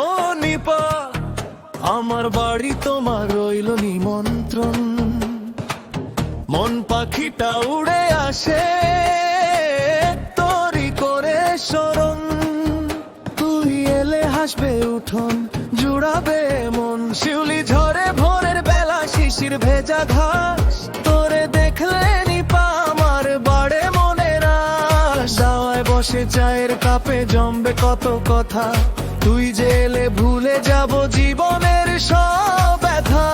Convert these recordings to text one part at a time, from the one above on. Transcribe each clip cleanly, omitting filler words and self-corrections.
ও নিপা, আমার বাড়ি তোমার রইল নিমন্ত্রণ। মন পাখিটা উড়ে আসে তরি করে শরণ। তুই এলে হাসবে উঠোন, জুড়াবে মন। শিউলি ঝরে ভোরের বেলা, শিশির ভেজা ঘাস। তোরে দেখলে নিপা আমার বাড়ে মনের আশ। দাওয়ায় বসে চায়ের কাপে জমবে কত কথা। তুই যে এলে ভুলে যাব জীবনের সব ব্যথা।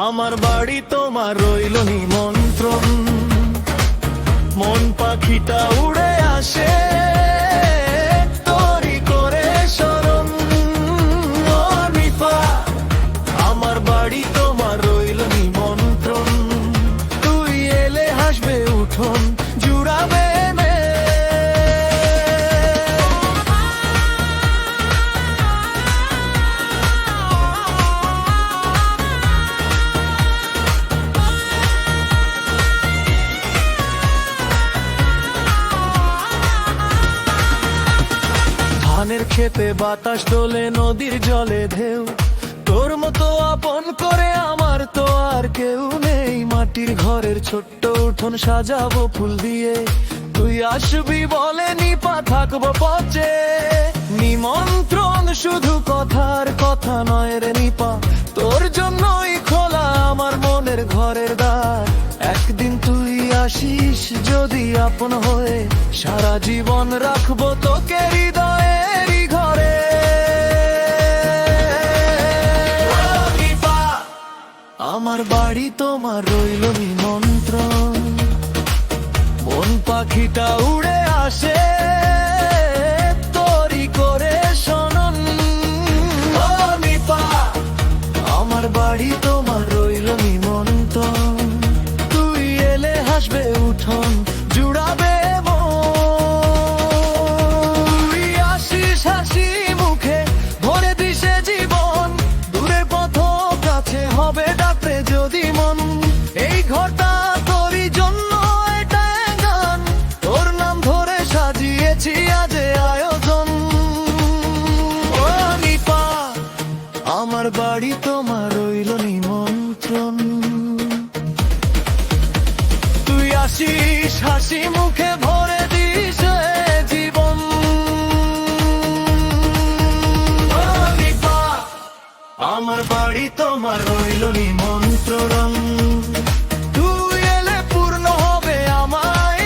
আমার বাড়ি তোমার রইল নিমন্ত্রণ। মন পাখিটা উড়ে আসে তরি করে শরণ। ও নিপা, আমার বাড়ি তোমার রইল নিমন্ত্রণ। তুই এলে হাসবে উঠোন, জুড়াবে ধানের খেতে বাতাস দোলে, নদীর জলে ঢেউ। তোর মতো আপন করে আমার তো আর কেউ নেই। মাটির ঘরের ছোট্ট উঠোন সাজাবো ফুল দিয়ে। তুই আসবি বলে নিপা, থাকবো পচে। নিমন্ত্রণ শুধু কথার কথা নয় রে নিপা, তোর জন্যই খোলা আমার মনের ঘরের দ্বার। একদিন তুই আসিস যদি আপন হয়ে, সারা জীবন রাখবো তোকে হৃদয়েরই ঘরে। আমার বাড়ি তোমার রইল নিমন্ত্রণ। মন পাখিটা উড়ে আসে তরি করে শোনন। ও নিপা, আমার বাড়ি তোমার রইল নিমন্ত্রণ। তুই এলে হাসবে উঠোন, জুড়াবে তুই আসিস হাসি মুখে, ভরে দিশে জীবন। দূরে পথ কাছে হবে ডাকতে যদি মন। এই ঘরটা তোরই জন্য, এটা গান। তোর নাম ধরে সাজিয়েছি আজ আয়োজন। ও নিপা, আমার বাড়ি তোমার রইল নিমন্ত্রণ। তুই আসিস হাসি মুখে, ভরে দিস জীবন। ও নিপা, আমার বাড়ি তোমার রইল নিমন্ত্রণ। তুই এলে পূর্ণ হবে আমার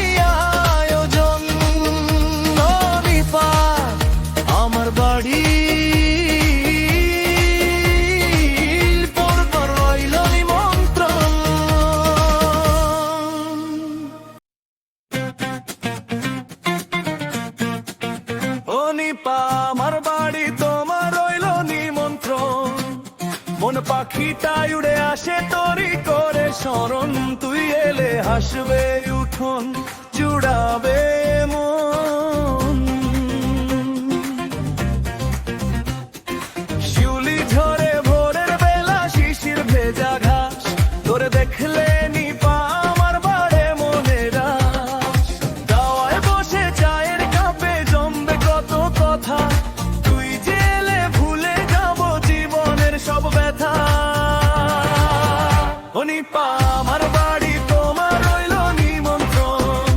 আয়োজন। ও নিপা, আমার বাড়ি রইল নিমন্ত্রণ। ও নিপা, আমার বাড়ি তোমার রইল নিমন্ত্রণ। মন পাখিটা উড়ে আসে তরি করে শরণ। তুই এলে হাসবে উঠোন, জুড়াবে মন। শিউলি ঝরে ভোরের বেলা, শিশির ভেজা ঘাস। তোরে দেখলে নিপা আমার বাড়ে মনের আশ। দাওয়ায় বসে চায়ের কাপে জমবে কত কথা। তুই যে এলে ভুলে যাব জীবনের সব ব্যথা। ও নিপা, আমার বাড়ি তোমার রইল নিমন্ত্রণ।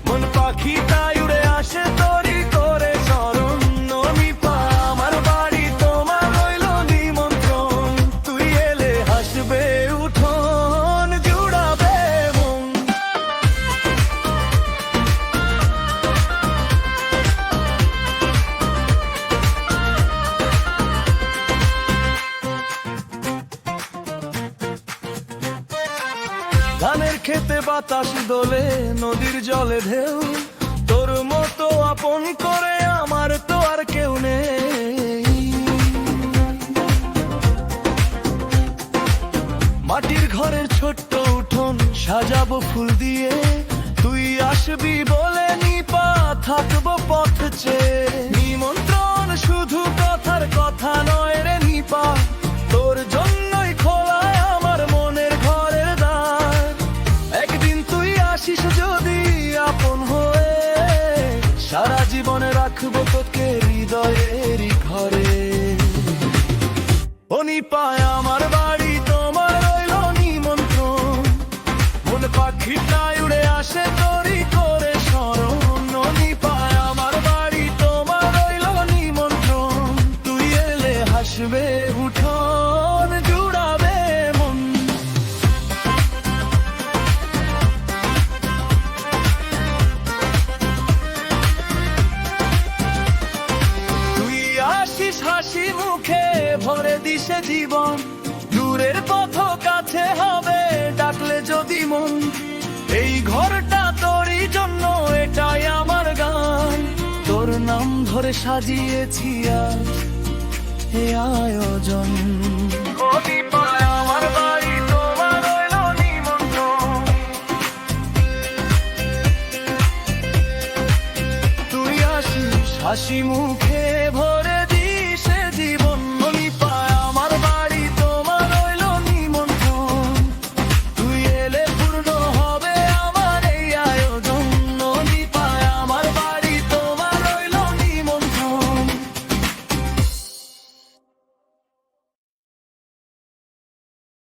মন পাখিটা উড়ে আসে তরি করে শরণ। ও নিপা, আমার বাড়ি তোমার রইল নিমন্ত্রণ। তুই এলে হাসবে উঠোন, জুড়াবে মন। ধানের খেতে বাতাস দোলে, নদীর জলে ঢেউ। তোর মতো আপন করে আমার তো আর কেউ নেই। মাটির ঘরের ছোট্ট উঠোন সাজাবো ফুল দিয়ে। তুই আসবি বলে নিপা, থাকবো পথ চেয়ে। নিমন্ত্রণ শুধু কথার কথা নয় রে নিপা, তোর জন্যই খোলায় আমার মনের ঘরের দ্বার। একদিন তুই আসিস যদি আপন হয়ে, ঘরে সাজিয়েছি আজ এ আয়োজন। ও দীপায় আমার বাড়ি তোমার রইল নিমন্ত্রণ। তুই আসিস হাসি মুখে